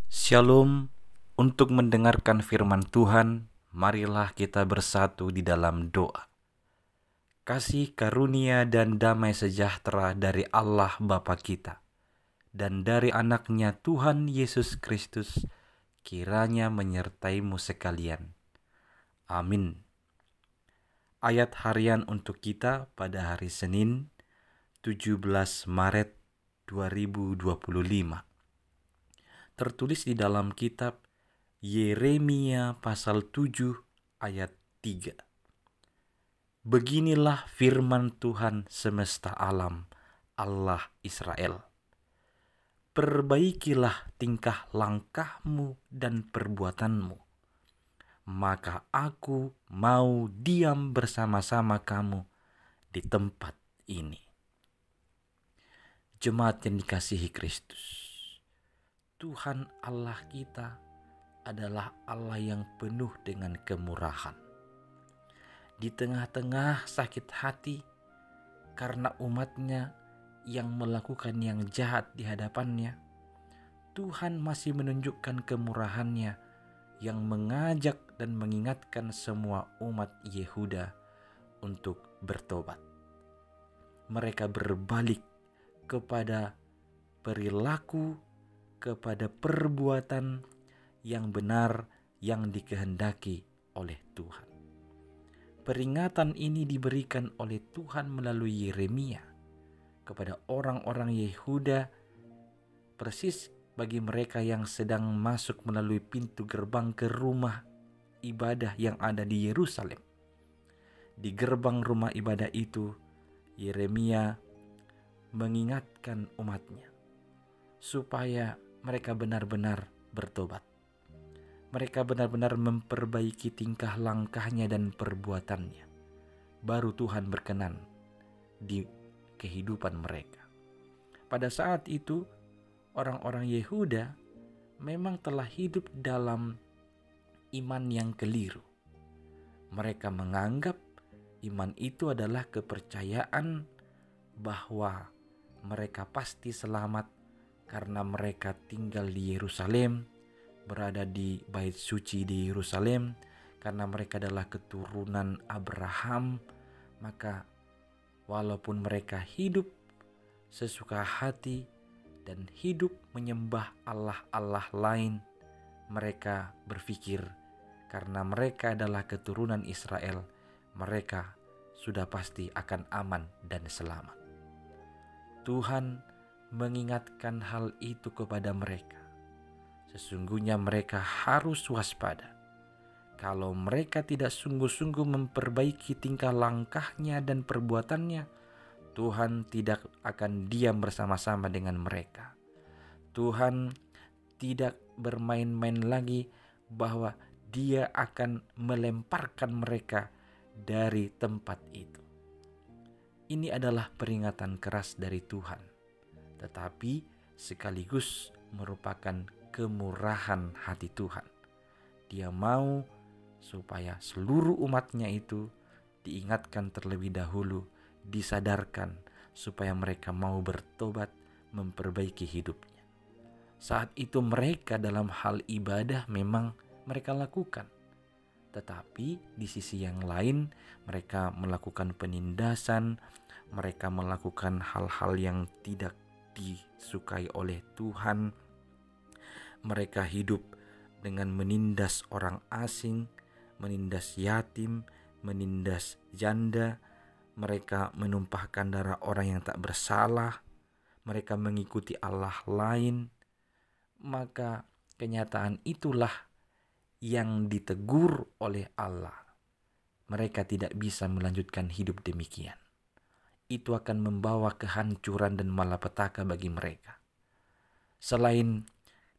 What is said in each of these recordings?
Shalom. Untuk mendengarkan firman Tuhan, marilah kita bersatu di dalam doa. Kasih karunia dan damai sejahtera dari Allah Bapa kita dan dari anaknya Tuhan Yesus Kristus kiranya menyertaimu sekalian. Amin. Ayat harian untuk kita pada hari Senin 17 Maret 2025. Tertulis di dalam kitab Yeremia pasal 7 ayat 3. Beginilah firman Tuhan semesta alam, Allah Israel. Perbaikilah tingkah langkahmu dan perbuatanmu, maka aku mau diam bersama-sama kamu di tempat ini. Jemaat yang dikasihi Kristus, Tuhan Allah kita adalah Allah yang penuh dengan kemurahan. Di tengah-tengah sakit hati karena umatnya yang melakukan yang jahat di hadapannya, Tuhan masih menunjukkan kemurahannya yang mengajak dan mengingatkan semua umat Yehuda untuk bertobat. Mereka berbalik kepada perilaku, kepada perbuatan yang benar yang dikehendaki oleh Tuhan. Peringatan ini diberikan oleh Tuhan melalui Yeremia kepada orang-orang Yehuda, persis bagi mereka yang sedang masuk melalui pintu gerbang ke rumah ibadah yang ada di Yerusalem. Di gerbang rumah ibadah itu, Yeremia mengingatkan umatnya supaya mereka benar-benar bertobat. Mereka benar-benar memperbaiki tingkah langkahnya dan perbuatannya. Baru Tuhan berkenan di kehidupan mereka. Pada saat itu, orang-orang Yehuda memang telah hidup dalam iman yang keliru. Mereka menganggap iman itu adalah kepercayaan bahwa mereka pasti selamat karena mereka tinggal di Yerusalem, berada di bait suci di Yerusalem, karena mereka adalah keturunan Abraham. Maka walaupun mereka hidup sesuka hati dan hidup menyembah Allah-Allah lain, mereka berpikir karena mereka adalah keturunan Israel, mereka sudah pasti akan aman dan selamat. Tuhan mengingatkan hal itu kepada mereka. Sesungguhnya mereka harus waspada. Kalau mereka tidak sungguh-sungguh memperbaiki tingkah langkahnya dan perbuatannya, Tuhan tidak akan diam bersama-sama dengan mereka. Tuhan tidak bermain-main lagi bahwa Dia akan melemparkan mereka dari tempat itu. Ini adalah peringatan keras dari Tuhan, tetapi sekaligus merupakan kemurahan hati Tuhan. Dia mau supaya seluruh umatnya itu diingatkan terlebih dahulu, disadarkan supaya mereka mau bertobat, memperbaiki hidupnya. Saat itu mereka dalam hal ibadah memang mereka lakukan. Tetapi di sisi yang lain mereka melakukan penindasan, mereka melakukan hal-hal yang tidak disukai oleh Tuhan. Mereka hidup dengan menindas orang asing, menindas yatim, menindas janda. Mereka menumpahkan darah orang yang tak bersalah. Mereka mengikuti Allah lain. Maka kenyataan itulah yang ditegur oleh Allah. Mereka tidak bisa melanjutkan hidup demikian. Itu akan membawa kehancuran dan malapetaka bagi mereka. Selain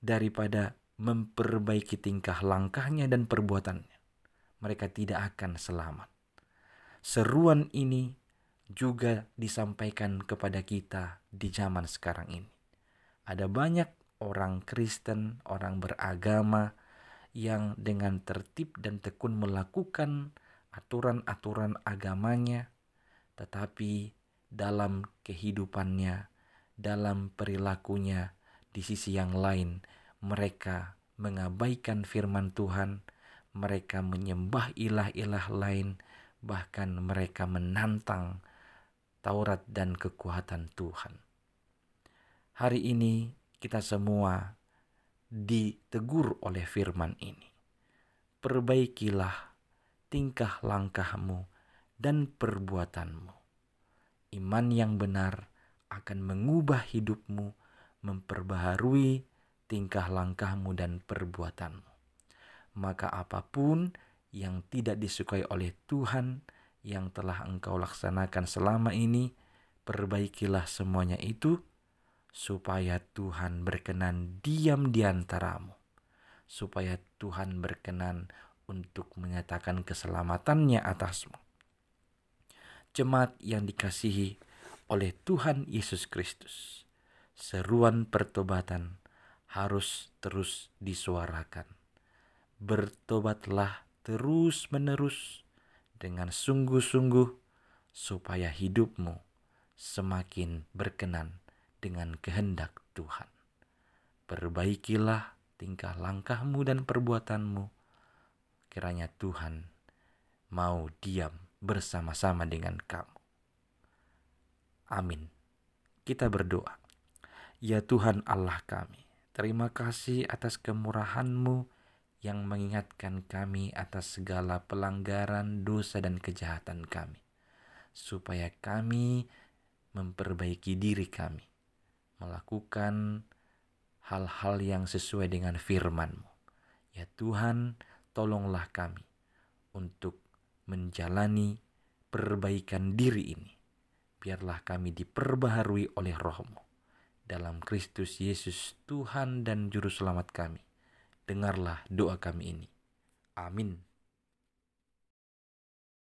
daripada memperbaiki tingkah langkahnya dan perbuatannya, mereka tidak akan selamat. Seruan ini juga disampaikan kepada kita di zaman sekarang ini. Ada banyak orang Kristen, orang beragama yang dengan tertib dan tekun melakukan aturan-aturan agamanya, tetapi dalam kehidupannya, dalam perilakunya, di sisi yang lain mereka mengabaikan firman Tuhan, mereka menyembah ilah-ilah lain, bahkan mereka menantang Taurat dan kekuatan Tuhan. Hari ini kita semua ditegur oleh firman ini. Perbaikilah tingkah langkahmu dan perbuatanmu. Iman yang benar akan mengubah hidupmu, memperbaharui tingkah langkahmu dan perbuatanmu. Maka apapun yang tidak disukai oleh Tuhan yang telah engkau laksanakan selama ini, perbaikilah semuanya itu supaya Tuhan berkenan diam di antaramu, supaya Tuhan berkenan untuk menyatakan keselamatannya atasmu. Jemaat yang dikasihi oleh Tuhan Yesus Kristus, seruan pertobatan harus terus disuarakan. Bertobatlah terus-menerus dengan sungguh-sungguh supaya hidupmu semakin berkenan dengan kehendak Tuhan. Perbaikilah tingkah langkahmu dan perbuatanmu. Kiranya Tuhan mau diam bersama-sama dengan kamu. Amin. Kita berdoa. Ya Tuhan Allah kami, terima kasih atas kemurahan-Mu yang mengingatkan kami atas segala pelanggaran, dosa, dan kejahatan kami, supaya kami memperbaiki diri kami, melakukan hal-hal yang sesuai dengan firman-Mu. Ya Tuhan, tolonglah kami untuk menjalani perbaikan diri ini. Biarlah kami diperbaharui oleh Roh-Mu. Dalam Kristus Yesus, Tuhan dan Juru Selamat kami, dengarlah doa kami ini. Amin.